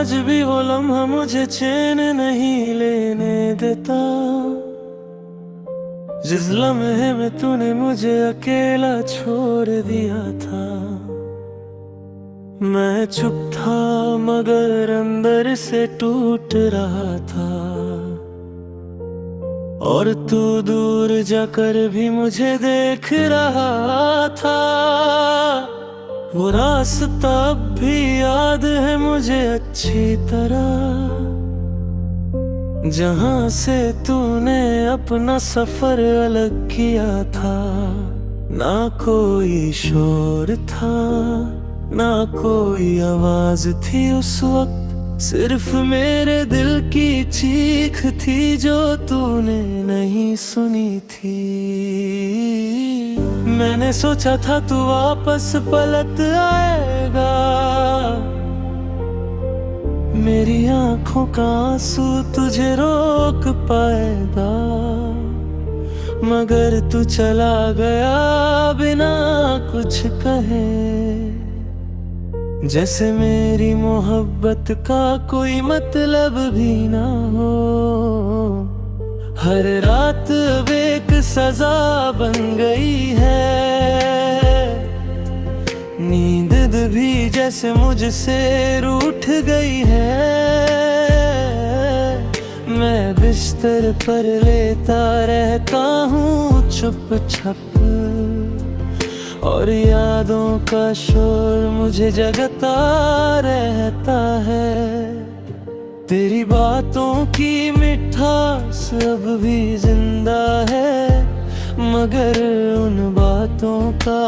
आज भी वो लम्हा मुझे चैन नहीं लेने देता, जिस लम्हे में तूने मुझे अकेला छोड़ दिया था। मैं चुप था मगर अंदर से टूट रहा था, और तू दूर जाकर भी मुझे देख रहा था। वो रास्ता अब भी याद है मुझे अच्छी तरह, जहां से तूने अपना सफर अलग किया था। ना कोई शोर था, ना कोई आवाज थी उस वक्त, सिर्फ मेरे दिल की चीख थी जो तूने नहीं सुनी थी। मैंने सोचा था तू वापस पलट आएगा, मेरी आंखों का आंसू तुझे रोक पाएगा, मगर तू चला गया बिना कुछ कहे, जैसे मेरी मोहब्बत का कोई मतलब भी ना हो। हर रात अब एक सजा बन गई है, नींद भी जैसे मुझसे रूठ गई है। मैं बिस्तर पर लेटा रहता हूँ चुप छप, और यादों का शोर मुझे जगाता रहता है। तेरी बातों की मिठास अब भी जिंदा है, मगर उन बातों का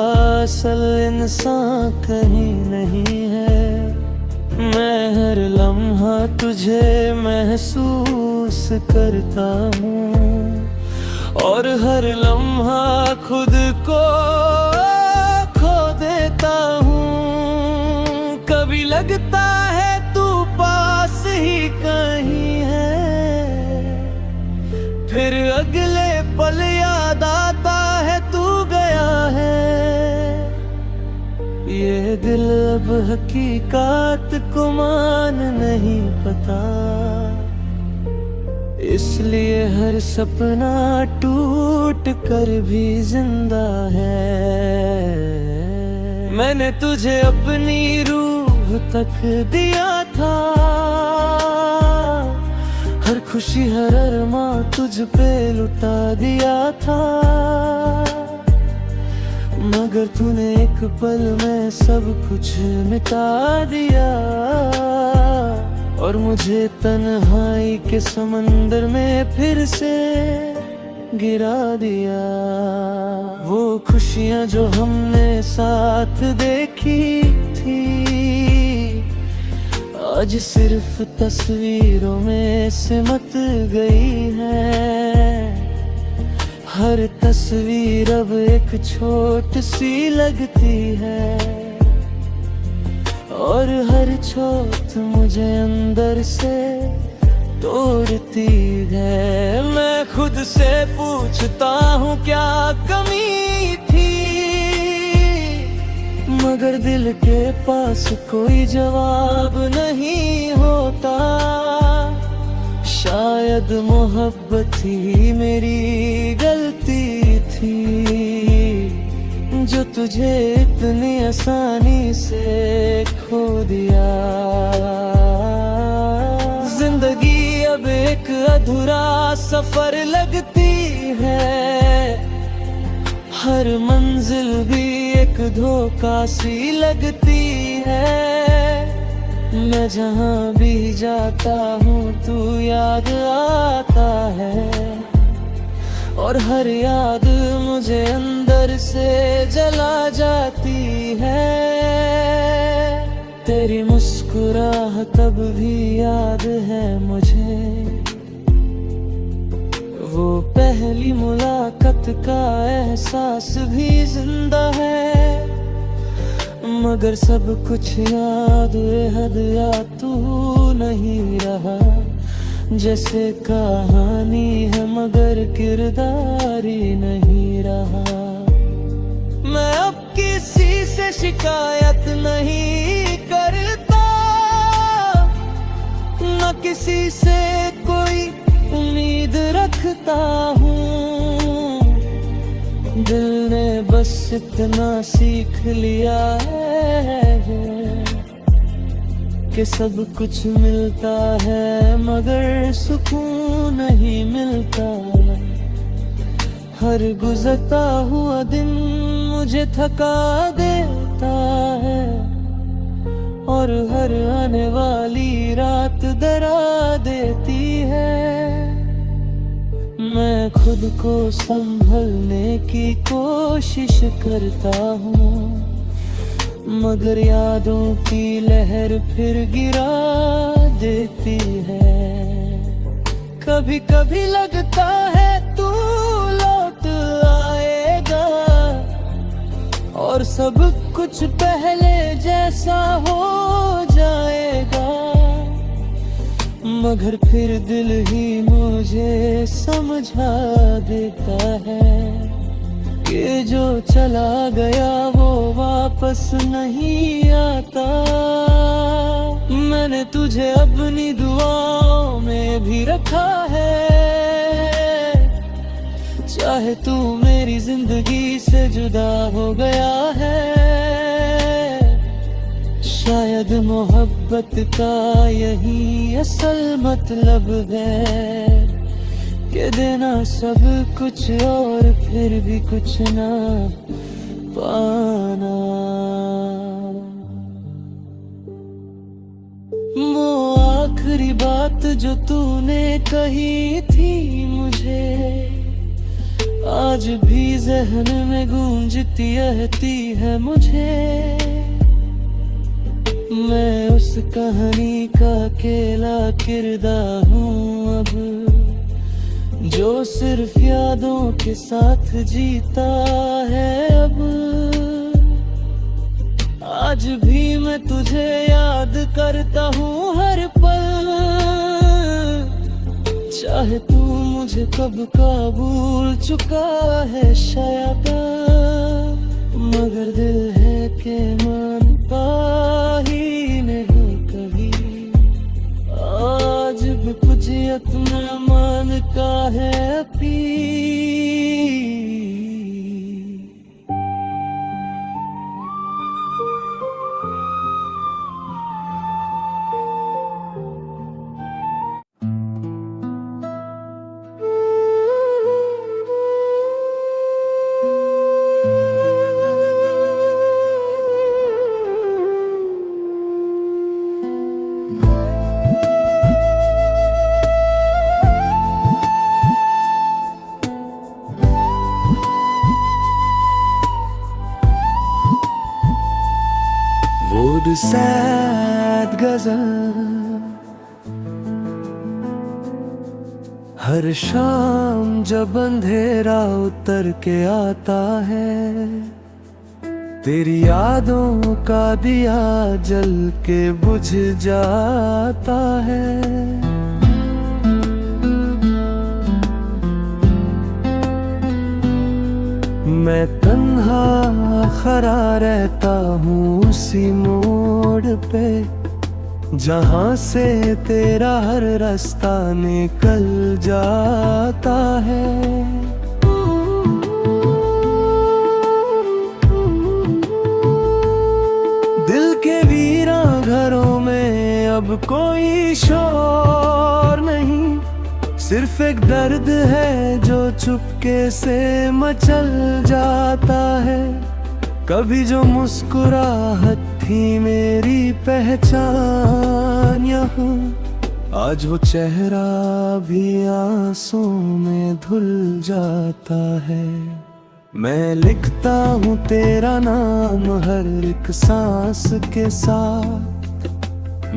असल इंसान कहीं नहीं है। मैं हर लम्हा तुझे महसूस करता हूँ, और हर लम्हा खुद को खो देता हूँ। कभी लगता है तू पास ही कहीं है, फिर अगले पल याद आता है तू गया है। ये दिल अब हकीकत को मान नहीं पता, इसलिए हर सपना टूट कर भी जिंदा है। मैंने तुझे अपनी रूह तक दिया था, हर खुशी हर अरमां तुझ पे लुटा दिया था, मगर तूने एक पल में सब कुछ मिटा दिया, और मुझे तन्हाई के समंदर में फिर से गिरा दिया। वो खुशियां जो हमने साथ देखी थी, आज सिर्फ तस्वीरों में सिमट गई है। हर तस्वीर अब एक छोटी सी लगती है, और हर चोट मुझे अंदर से तोड़ती है। मैं खुद से पूछता हूँ क्या कमी थी, मगर दिल के पास कोई जवाब नहीं होता। शायद मोहब्बत ही मेरी गलती थी, जो तुझे इतनी आसानी से खो दिया। जिंदगी अब एक अधूरा सफर लगती है, हर मंजिल भी एक धोखा सी लगती है। मैं जहाँ भी जाता हूँ तू याद आता है, और हर याद मुझे अंदर से जला जाती है। तेरी मुस्कुराहट अब भी याद है मुझे, वो पहली मुलाकात का एहसास भी जिंदा है, मगर सब कुछ याद हद या तू नहीं रहा। जैसे कहानी है मगर किरदारी नहीं रहा। मैं अब किसी से शिकायत नहीं करता, न किसी से कोई उम्मीद रखता हूँ। दिल ने बस इतना सीख लिया है कि सब कुछ मिलता है मगर सुकून नहीं मिलता। हर गुजरता हुआ दिन मुझे थका देता है और हर आने वाली रात डरा देती है। मैं खुद को संभलने की कोशिश करता हूँ मगर यादों की लहर फिर गिरा देती है। कभी कभी लगता है तू लौट आएगा और सब कुछ पहले जैसा हो जाएगा, मगर फिर दिल ही मुझे समझा देता है कि जो चला गया वो वापस नहीं आता। मैंने तुझे अपनी दुआओं में भी रखा है, चाहे तू मेरी जिंदगी से जुदा हो गया है। शायद मोहब्बत का यही असल मतलब है कि देना सब कुछ और फिर भी कुछ ना पाना। वो आखिरी बात जो तूने कही थी मुझे आज भी ज़हन में गूंजती रहती है मुझे। मैं उस कहानी का अकेला किरदार हूँ अब, जो सिर्फ यादों के साथ जीता है अब। आज भी मैं तुझे याद करता हूँ हर पल, चाहे तू मुझे कब का भूल चुका है शायद, मगर दिल है कि मानता ही नहीं कभी। आज भी कुछ में मान का है पी। सैद गजल हर शाम जब अंधेरा उतर के आता है, तेरी यादों का दिया जल के बुझ जाता है। मैं तन्हा खड़ा रहता हूँ उसी मोड़ पे, जहाँ से तेरा हर रास्ता निकल जाता है। दिल के वीरा घरों में अब कोई शोर नहीं, सिर्फ एक दर्द है जो चुपके से मचल जाता है। कभी जो मुस्कुराहट थी मेरी पहचान यहाँ, आज वो चेहरा भी आंसू में धुल जाता है। मैं लिखता हूँ तेरा नाम हर एक सांस के साथ,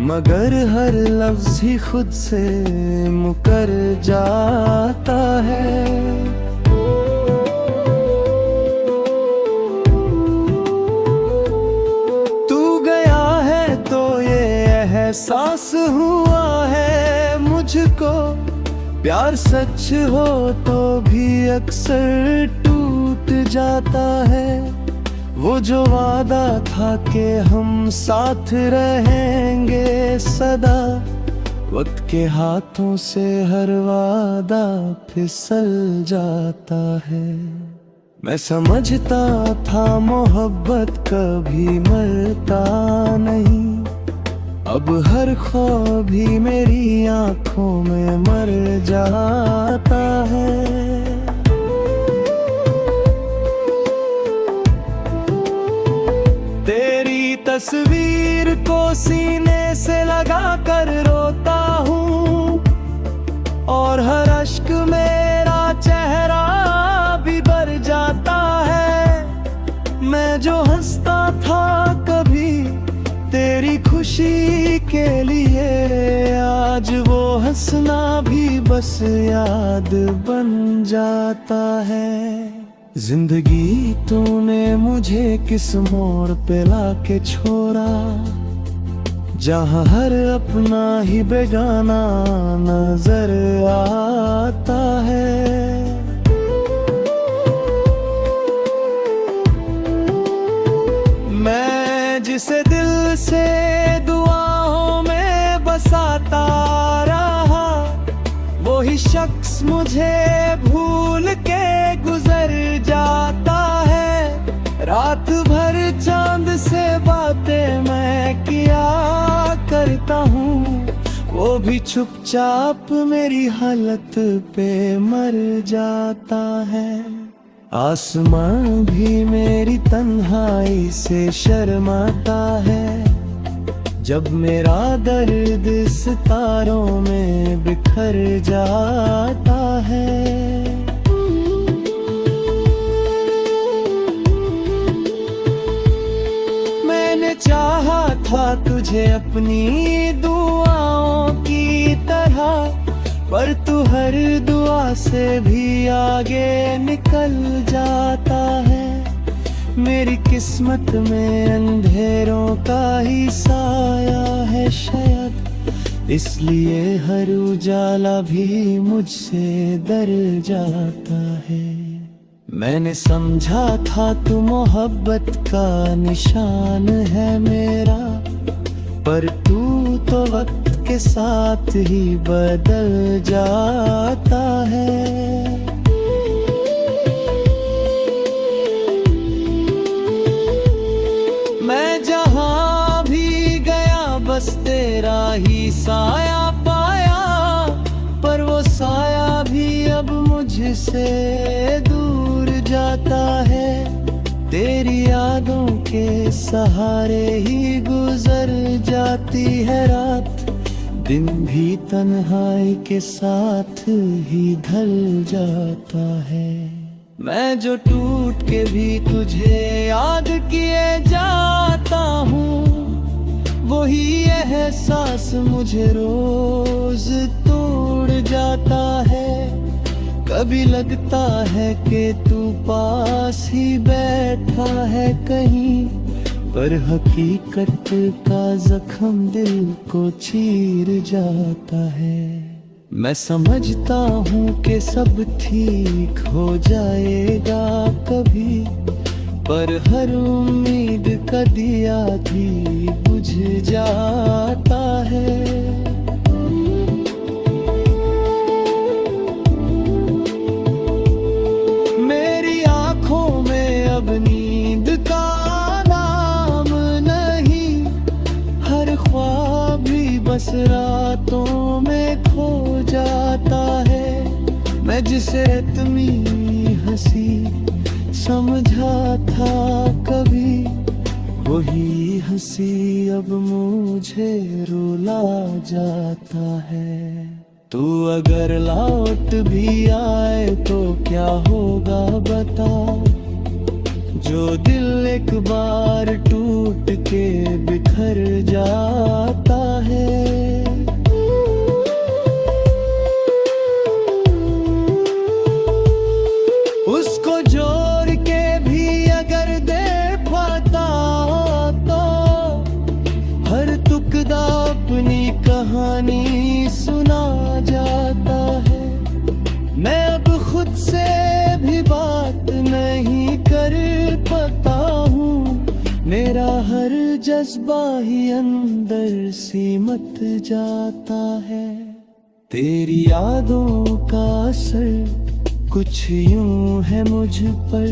मगर हर लफ्ज ही खुद से मुकर जाता है। तू गया है तो ये एहसास हुआ है मुझको, प्यार सच हो तो भी अक्सर टूट जाता है। वो जो वादा था कि हम साथ रहेंगे सदा, वक्त के हाथों से हर वादा फिसल जाता है। मैं समझता था मोहब्बत कभी मरता नहीं, अब हर ख्वाब भी मेरी आंखों में मर जाता है। तेरी तस्वीर को सीने से लगा कर रोता हूँ, और हर अश्क मेरा चेहरा भी भर जाता है। मैं जो हंसता था कभी तेरी खुशी के लिए, आज वो हंसना भी बस याद बन जाता है। जिंदगी तूने मुझे किस मोड़ पे लाके छोड़ा, जहाँ हर अपना ही बेगाना नजर आता है। मैं जिसे दिल से दुआओं में बसाता रहा, वही शख्स मुझे भूल के गुजर जाता है। रात भर चांद से बातें मैं किया करता हूँ, वो भी चुपचाप मेरी हालत पे मर जाता है। आसमां भी मेरी तन्हाई से शर्माता है, जब मेरा दर्द सितारों में बिखर जाता है। मैंने चाहा था तुझे अपनी दुआओं की तरह, पर तू हर दुआ से भी आगे निकल जाता है। मेरी किस्मत में अंधेरों का ही साया है शायद, इसलिए हर उजाला भी मुझसे डर जाता है। मैंने समझा था तू मोहब्बत का निशान है मेरा, पर तू तो वक्त के साथ ही बदल जाता है। मैं जहाँ भी गया बस तेरा ही साया पाया, पर वो साया भी अब मुझसे दूर जाता है। तेरी यादों के सहारे ही गुजर जाती है रात, दिन भी तन्हाई के साथ ही ढल जाता है। मैं जो टूट के भी तुझे याद किए जाता हूँ, वही एहसास मुझे रोज तोड़ जाता है। कभी लगता है कि तू पास ही बैठा है कहीं, पर हकीकत का जख्म दिल को चीर जाता है। मैं समझता हूँ कि सब ठीक हो जाएगा कभी, पर हर उम्मीद का दिया भी बुझ जाता है। मेरी आँखों में अब नींद का नाम नहीं, हर ख्वाब भी बस रातों में खो जाता है। मैं जिसे इतनी हंसी समझा था कभी, वही हंसी अब मुझे रुला जाता है। तू अगर लौट भी आए तो क्या होगा बता, जो दिल एक बार टूट के बिखर जाता है। उसको जोड़ के भी अगर दे पाता तो, हर टुकड़ा अपनी कहानी सुना जाता है। मैं अब खुद से भी बात नहीं कर पाता हूँ, मेरा हर जज्बा ही अंदर सिमट जाता है। तेरी यादों का असर कुछ यूं है मुझ पर,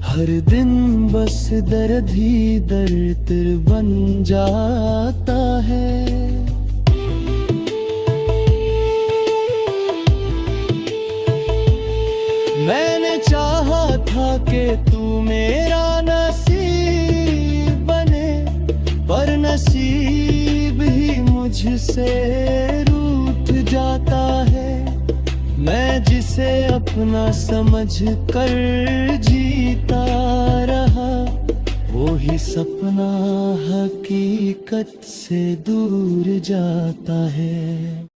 हर दिन बस दर्द ही दर्द बन जाता है। मैंने चाहा था कि तू मेरा नसीब बने, पर नसीब ही मुझसे रूठ जाता है। मैं जिसे अपना समझ कर जीता रहा, वो ही सपना हकीकत से दूर जाता है।